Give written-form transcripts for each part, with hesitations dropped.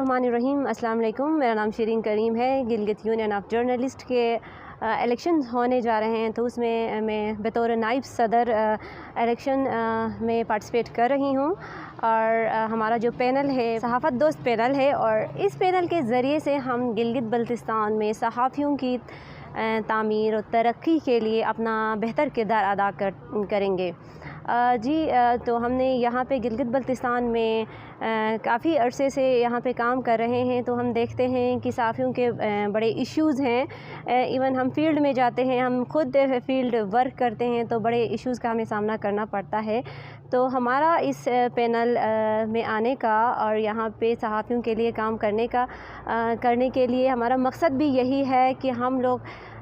बिस्मिल्लाहिर्रहमानिर्रहीम। अस्सलाम वालेकुम। मेरा नाम शिरीन करीम है। गिलगित यूनियन ऑफ जर्नलिस्ट के इलेक्शन होने जा रहे हैं, तो उसमें मैं बतौर नाइब सदर इलेक्शन में पार्टिसिपेट कर रही हूँ। और हमारा जो पैनल है सहाफ़त दोस्त पैनल है, और इस पैनल के ज़रिए से हम गिलगित बल्तिस्तान में सहाफ़ियों की तामीर और तरक्की के लिए अपना बेहतर किरदार अदा करेंगे। तो हमने यहाँ पे गिलगित बल्तिस्तान में काफ़ी अरसे से यहाँ पे काम कर रहे हैं, तो हम देखते हैं कि सहाफ़ियों के बड़े इश्यूज़ हैं। इवन हम फील्ड में जाते हैं, हम खुद फील्ड वर्क करते हैं, तो बड़े इश्यूज़ का हमें सामना करना पड़ता है। तो हमारा इस पैनल में आने का और यहाँ पे सहाफ़ियों के लिए काम करने के लिए हमारा मकसद भी यही है कि हम लोग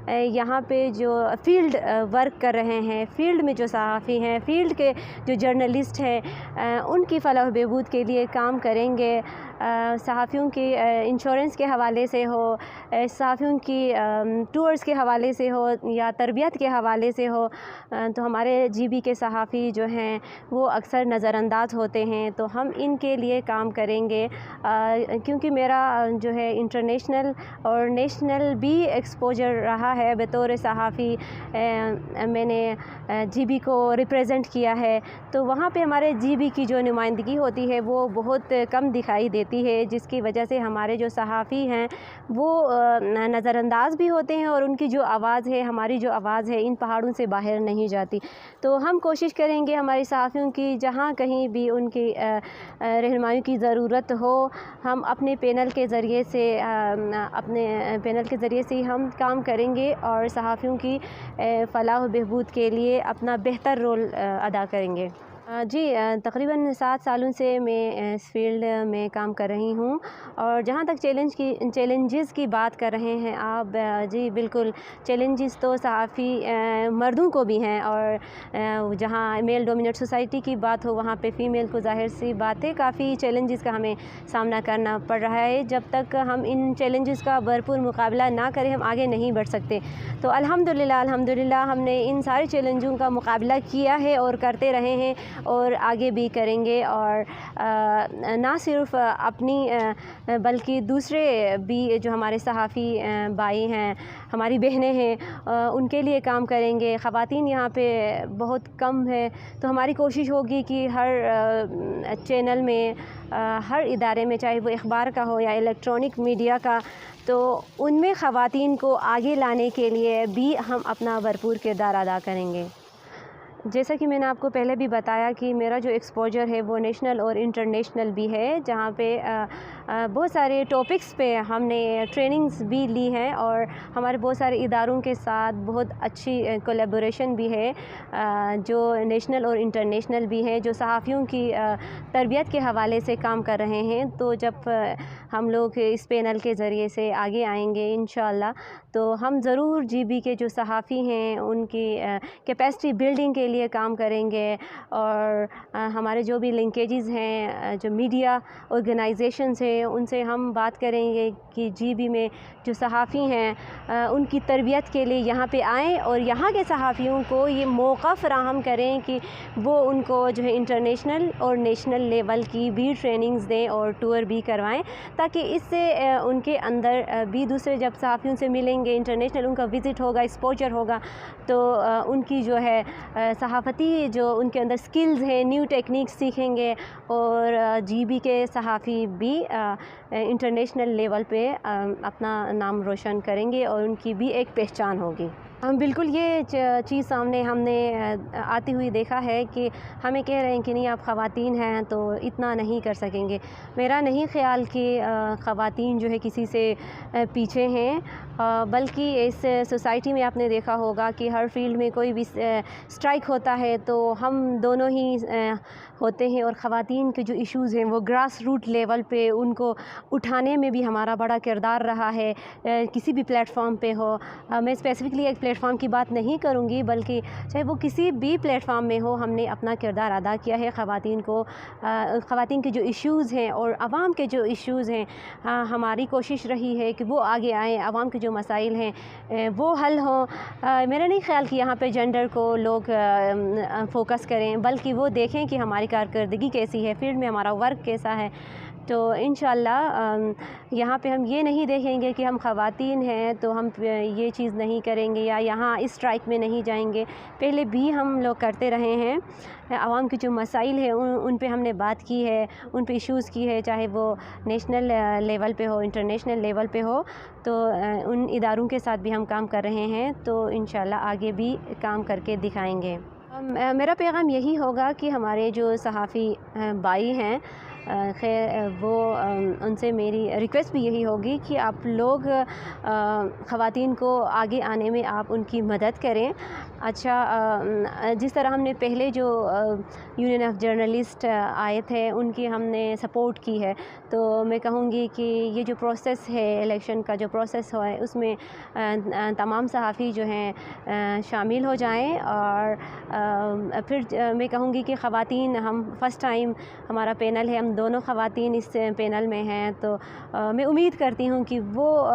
यहाँ पे जो फील्ड वर्क कर रहे हैं, फील्ड में जो सहाफ़ी हैं, फील्ड के जो जर्नलिस्ट हैं, उनकी फलाह बहबूद के लिए काम करेंगे। सहाफ़ियों की इंश्योरेंस के हवाले से हो, सहाफ़ियों की टूर्स के हवाले से हो या तरबियत के हवाले से हो, तो हमारे जीबी के सहाफ़ी जो हैं वो अक्सर नज़रअंदाज होते हैं, तो हम इनके लिए काम करेंगे। क्योंकि मेरा जो है इंटरनेशनल और नेशनल भी एक्सपोजर रहा है। बतौर सहाफ़ी मैंने जीबी को रिप्रेजेंट किया है, तो वहाँ पे हमारे जीबी की जो नुमाइंदगी होती है वो बहुत कम दिखाई देती है, जिसकी वजह से हमारे जो सहाफ़ी हैं वो नज़रअंदाज भी होते हैं, और उनकी जो आवाज़ है, हमारी जो आवाज़ है, इन पहाड़ों से बाहर नहीं जाती। तो हम कोशिश करेंगे हमारी सहाफ़ियों की जहाँ कहीं भी उनकी रहनुमाई की ज़रूरत हो, हम अपने पैनल के ज़रिए से ही हम काम करेंगे और सहाफ़ियों की फलाह बहबूद के लिए अपना बेहतर रोल अदा करेंगे। तकरीबन 7 सालों से मैं इस फील्ड में काम कर रही हूँ। और जहाँ तक चैलेंजेस की बात कर रहे हैं आप, जी बिल्कुल, चैलेंजेस तो सहाफ़ी मर्दों को भी हैं, और जहाँ मेल डोमिनेट सोसाइटी की बात हो वहाँ पे फ़ीमेल को ज़ाहिर सी बात है काफ़ी चैलेंजेस का हमें सामना करना पड़ रहा है। जब तक हम इन चैलेंजेस का भरपूर मुकाबला ना करें, हम आगे नहीं बढ़ सकते। तो अल्हम्दुलिल्लाह हमने इन सारे चैलेंजों का मुकाबला किया है और करते रहे हैं, और आगे भी करेंगे। और ना सिर्फ अपनी बल्कि दूसरे भी जो हमारे सहाफ़ी भाई हैं, हमारी बहनें हैं, उनके लिए काम करेंगे। ख़वातीन यहाँ पे बहुत कम है, तो हमारी कोशिश होगी कि हर चैनल में, हर इदारे में, चाहे वो अखबार का हो या इलेक्ट्रॉनिक मीडिया का, तो उनमें ख़वातीन को आगे लाने के लिए भी हम अपना भरपूर किरदार अदा करेंगे। जैसा कि मैंने आपको पहले भी बताया कि मेरा जो एक्सपोजर है वो नेशनल और इंटरनेशनल भी है, जहाँ पे बहुत सारे टॉपिक्स पे हमने ट्रेनिंग्स भी ली हैं, और हमारे बहुत सारे इदारों के साथ बहुत अच्छी कोलैबोरेशन भी है, जो नेशनल और इंटरनेशनल भी है, जो सहाफ़ियों की तरबियत के हवाले से काम कर रहे हैं। तो जब हम लोग इस पैनल के ज़रिए से आगे आएंगे इंशाअल्लाह, तो हम ज़रूर जीबी के जो सहाफ़ी हैं उनकी कैपेसिटी बिल्डिंग के लिए काम करेंगे। और हमारे जो भी लिंकेजेस हैं, जो मीडिया ऑर्गेनाइजेशंस हैं, उनसे हम बात करेंगे कि जीबी में जो सहाफ़ी हैं उनकी तरबियत के लिए यहाँ पे आएँ, और यहाँ के सहाफ़ियों को ये मौका फ़राहम करें कि वो उनको जो है इंटरनेशनल और नेशनल लेवल की भी ट्रेनिंग्स दें और टूर भी करवाएं, ताकि इससे उनके अंदर भी दूसरे जब सहाफ़ियों से मिलेंगे, इंटरनेशनल उनका विज़िट होगा, एक्सपोजर होगा, तो उनकी जो है सहाफ़ती जो उनके अंदर स्किल्स हैं, न्यू टेक्निक्स सीखेंगे, और जीबी के सहाफ़ी भी इंटरनेशनल लेवल पे अपना नाम रोशन करेंगे, और उनकी भी एक पहचान होगी। हम बिल्कुल ये चीज़ सामने हमने आती हुई देखा है कि हमें कह रहे हैं कि नहीं, आप ख़वातीन हैं तो इतना नहीं कर सकेंगे। मेरा नहीं ख़्याल कि ख़वातीन जो है किसी से पीछे हैं, बल्कि इस सोसाइटी में आपने देखा होगा कि हर फील्ड में कोई भी स्ट्राइक होता है तो हम दोनों ही होते हैं, और ख़वातीन के जो इश्यूज़ हैं वो ग्रास रूट लेवल पे उनको उठाने में भी हमारा बड़ा किरदार रहा है। किसी भी प्लेटफॉर्म पे हो, मैं स्पेसिफ़िकली एक प्लेटफॉर्म की बात नहीं करूँगी, बल्कि चाहे वो किसी भी प्लेटफॉर्म में हो, हमने अपना किरदार अदा किया है। ख़वातीन के जो इश्यूज़ हैं और आवाम के जो इश्यूज़ हैं, हमारी कोशिश रही है कि वो आगे आएँ, आवाम के जो मसाइल हैं वो हल हों। मेरा नहीं ख़्याल कि यहाँ पे जेंडर को लोग फोकस करें, बल्कि वो देखें कि हमारी कारकर्दगी कैसी है, फील्ड में हमारा वर्क कैसा है। تو انشاءاللہ یہاں پہ ہم یہ نہیں دیکھیں گے کہ ہم خواتین ہیں تو ہم یہ چیز نہیں کریں گے یا یہاں اس اسٹرائک میں نہیں جائیں گے. پہلے بھی ہم لوگ کرتے رہے ہیں. عوام کے جو مسائل ہیں ان پہ ہم نے بات کی ہے, ان پہ ایشوز کی ہے, چاہے وہ نیشنل لیول پہ ہو, انٹرنیشنل لیول پہ ہو. تو ان اداروں کے ساتھ بھی ہم کام کر رہے ہیں, تو انشاءاللہ آگے بھی کام کر کے دکھائیں گے. میرا پیغام یہی ہوگا کہ ہمارے جو صحافی بھائی ہیں, خیر وہ ان سے میری ریکویسٹ بھی یہی ہوگی کہ آپ لوگ خواتین کو آگے آنے میں آپ ان کی مدد کریں. اچھا, جس طرح ہم نے پہلے جو یونین آف جرنلسٹ آئے تھے ان کی ہم نے سپورٹ کی ہے, تو میں کہوں گی کہ یہ جو پروسیس ہے, الیکشن کا جو پروسیس ہے, اس میں تمام صحافی جو ہیں شامل ہو جائیں. اور پھر میں کہوں گی کہ خواتین, ہم فرسٹ ٹائم ہمارا پینل ہے, ہم دونوں خواتین اس پینل میں ہیں, تو میں امید کرتی ہوں کہ وہ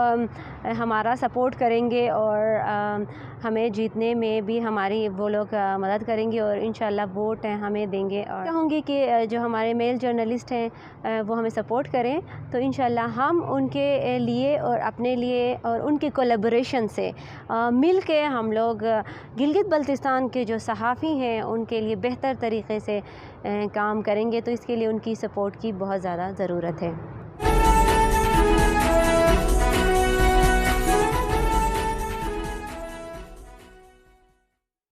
ہمارا سپورٹ کریں گے اور ہمیں جیتنے میں بھی ہماری وہ لوگ مدد کریں گے, اور انشاءاللہ ووٹ ہمیں دیں گے. اور کہوں گی کہ جو ہمارے میل جرنلسٹ ہیں وہ ہمیں سپورٹ کریں, تو انشاءاللہ ہم ان کے لیے اور اپنے لیے اور ان کے کولیبریشن سے مل کے ہم لوگ گلگت بلتستان کے جو صحافی ہیں ان کے لیے بہتر طریقے سے کام کریں گے. تو اس کے لیے ان کی سپورٹ کی بہت زیادہ ضرورت ہے.